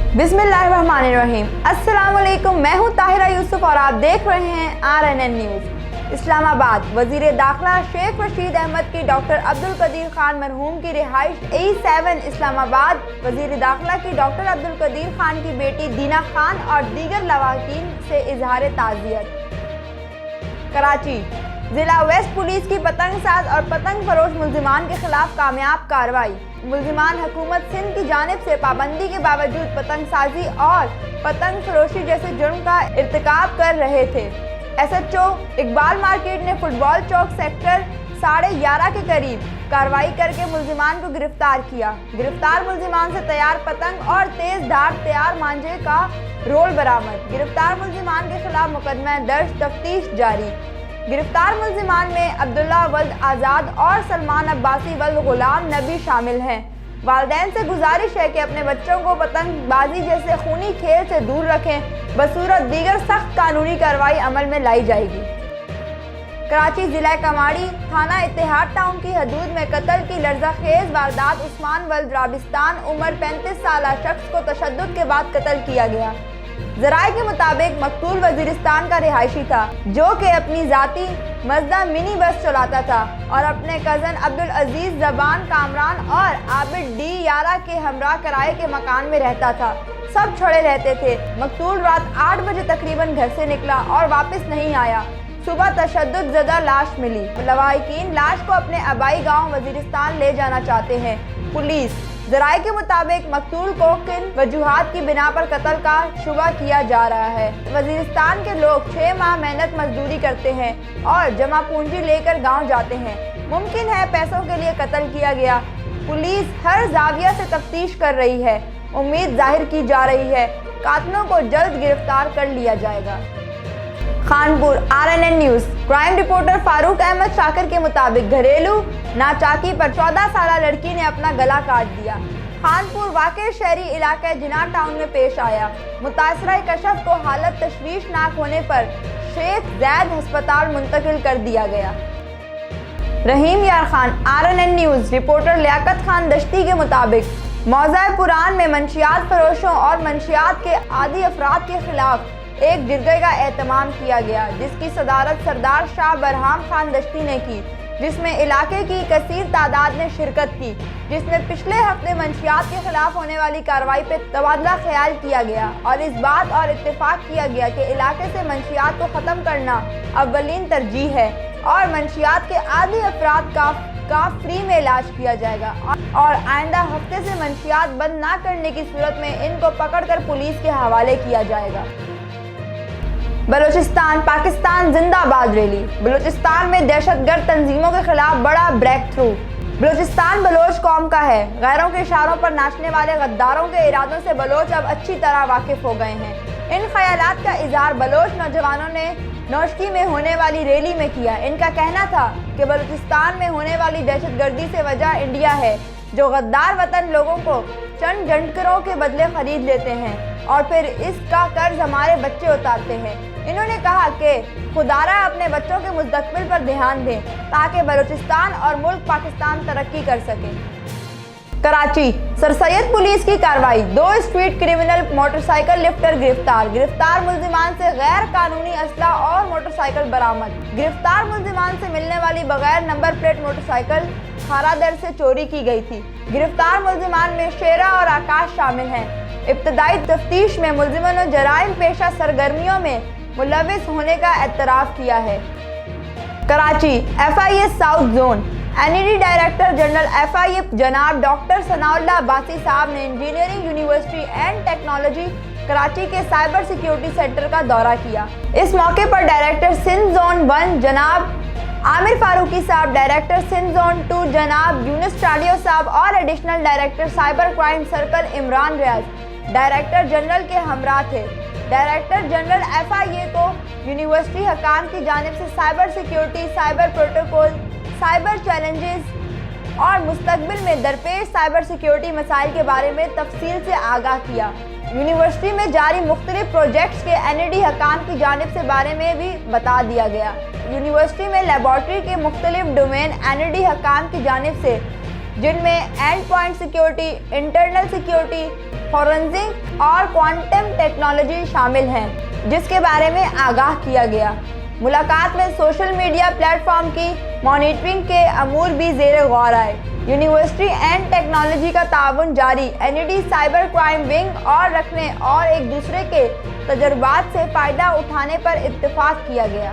बिस्मिल्लाहिर्रहमानिर्रहीम। अस्सलाम वालेकुम, मैं हूँ ताहिरा यूसुफ और आप देख रहे हैं RNN न्यूज़। इस्लामाबाद वज़ीर दाखिला शेख रशीद अहमद की डॉक्टर अब्दुल कदीर खान मरहूम की रिहाइश A7 इस्लामाबाद वज़ीर दाखिला की डॉक्टर अब्दुल कदीर खान की बेटी दीना खान और दीगर लवाकिन से इजहार ताज़ियत। कराची जिला वेस्ट पुलिस की पतंग साज और पतंग फरोश मुल्जिमान के खिलाफ कामयाब कार्रवाई। मुल्जिमान हुकूमत सिंध की जानिब से पाबंदी के बावजूद पतंग साजी और पतंग फरोशी जैसे जुर्म का इर्तिकाब कर रहे थे। SHO इकबाल मार्केट ने फुटबॉल चौक सेक्टर 11:30 के करीब कार्रवाई करके मुल्जिमान को गिरफ्तार किया। गिरफ्तार मुल्जिमान से तैयार पतंग और तेज धार तैयार मांझे का रोल बरामद। गिरफ्तार मुल्जिमान के खिलाफ मुकदमा दर्ज, तफ्तीश जारी। गिरफ्तार मुल्जिमान में अब्दुल्ला वल्द आज़ाद और सलमान अब्बासी वल्द गुलाम नबी शामिल हैं। वालिदैन से गुजारिश है कि अपने बच्चों को पतंगबाजी जैसे खूनी खेल से दूर रखें। बसूरत दीगर सख्त कानूनी कार्रवाई अमल में लाई जाएगी। कराची जिला कमाड़ी थाना इत्तेहाद टाउन की हदूद में कत्ल की लर्ज़ाखेज़ वारदात उस्मान वल्द राबिस्तान उम्र 35 साल शख्स को तशद्दुद के बाद कत्ल किया गया। ज़राए के मुताबिक मकतूल वज़ीरिस्तान का रिहायशी था, जो कि अपनी ज़ाती मज़दा मिनी बस चलाता था और अपने कज़न अब्दुल अजीज़ ज़बान कामरान और आबिद D11 के हमरा किराए के मकान में रहता था। सब छोड़े रहते थे। मकतूल रात 8 बजे तकरीबन घर से निकला और वापस नहीं आया। सुबह तशद्दुद ज़दा लाश मिली। लवाहिकीन लाश को अपने आबाई गांव वज़ीरिस्तान ले जाना चाहते हैं। पुलिस ज़राए के मुताबिक मकतूल को किन वजूहात की बिना पर कत्ल का शुबा किया जा रहा है। वज़ीरिस्तान के लोग 6 माह मेहनत मजदूरी करते हैं और जमा पूंजी लेकर गांव जाते हैं। मुमकिन है पैसों के लिए कत्ल किया गया। पुलिस हर जाविया से तफ्तीश कर रही है। उम्मीद जाहिर की जा रही है कातिलों को जल्द गिरफ्तार कर लिया जाएगा। Khanpur RNN news crime reporter Farooq Ahmed Shakir के मुताबिक घरेलू नाचाकी पर 14 साल लड़की ने अपना गला काट दिया। खानपुर वाक़ई शहरी इलाके जिना टाउन में पेश आया। मुतासरा कशफ को हालत तशवीशनाक होने पर शेख ज़ैद अस्पताल मुंतकिल कर दिया गया। Rahim Yar Khan RNN news reporter Liaquat Khan Dashti के मुताबिक मौज़ा पुरान में मंशियात फरोशों और मंशियात के आदी अफराद के खिलाफ एक जिरगे का एहतमाम किया गया, जिसकी सदारत सरदार शाह बरहाम खान दश्ती ने की, जिसमें इलाके की कसीर तादाद ने शिरकत की, जिसमें पिछले हफ्ते मंशियात के खिलाफ होने वाली कार्रवाई पर तबादला ख्याल किया गया और इस बात और इत्तेफाक किया गया कि इलाके से मंशियात को ख़त्म करना अव्वलीन तरजीह है और मंशियात के आदी अफराद का फ्री में इलाज किया जाएगा और आइंदा हफ्ते से मंशियात बंद ना करने की सूरत में इनको पकड़कर पुलिस के हवाले किया जाएगा। बलूचिस्तान पाकिस्तान जिंदाबाद रैली। बलूचिस्तान में दहशतगर्द तंजीमों के खिलाफ बड़ा ब्रेक थ्रू। बलूचिस्तान बलोच कौम का है। गैरों के इशारों पर नाचने वाले गद्दारों के इरादों से बलोच अब अच्छी तरह वाकिफ हो गए हैं। इन ख्यालात का इजहार बलोच नौजवानों ने नौशकी में होने वाली रैली में किया। इनका कहना था कि बलूचिस्तान में होने वाली दहशतगर्दी से वजह इंडिया है, जो गद्दार वतन लोगों को चंद झंडकरों के बदले खरीद लेते हैं और फिर इसका कर्ज हमारे बच्चे उतारते हैं। इन्होंने कहा कि खुदारा अपने बच्चों के मुस्तकबिल पर ध्यान दें ताकि बलूचिस्तान और मुल्क पाकिस्तान तरक्की कर सके। कराची सर सैयद पुलिस की कार्रवाई। 2 स्ट्रीट क्रिमिनल मोटरसाइकिल लिफ्टर गिरफ्तार। गिरफ्तार मुल्जिमान से गैर कानूनी असला और मोटरसाइकिल बरामद। गिरफ्तार मुल्जिमान से मिलने वाली बगैर नंबर प्लेट मोटरसाइकिल खारादर से चोरी की गई थी। गिरफ्तार मुल्जिमान में शेरा और आकाश शामिल हैं। इब्तदाई तफ्तीश में मुल्जिमों ने जराइम पेशा सरगर्मियों में मुलविस होने का एतराफ़ किया है। Karachi FIA south zone NED director general FIA जनाब डॉक्टर सनाउल्लाह अब्बासी साहब ने engineering university and technology Karachi के साइबर सिक्योरिटी सेंटर का दौरा किया। इस मौके पर डायरेक्टर सिंध जोन 1 जनाब आमिर फारूकी साहब, डायरेक्टर सिंध जोन 2 जनाब यूनुस चालियो साहब और additional director cyber crime circle Imran Riaz director general के हमरा थे। डायरेक्टर जनरल FIA को यूनिवर्सिटी हकाम की जानिब से cyber security, cyber protocol, cyber challenges और मुस्तकबिल में दरपेश साइबर सिक्योरिटी मसाइल के बारे में तफसील से आगाह किया। यूनिवर्सिटी में जारी मुख्तलिफ प्रोजेक्ट्स के NED हकाम की जानिब से बारे में भी बता दिया गया। यूनिवर्सिटी में लेबॉर्ट्री के मुख्तलिफ डोमेन NED हकाम की जानिब से, जिनमें and point security, internal security, forensic اور کوانٹم ٹیکنالوجی شامل ہیں، جس کے بارے میں آگاہ کیا گیا۔ ملاقات میں سوشل میڈیا پلیٹ فارم کی مانیٹرنگ کے امور بھی زیر غور آئے۔ یونیورسٹی اینڈ ٹیکنالوجی کا تعاون جاری، NED سائبر کرائم ونگ اور رکھنے اور ایک دوسرے کے تجربات سے فائدہ اٹھانے پر اتفاق کیا گیا۔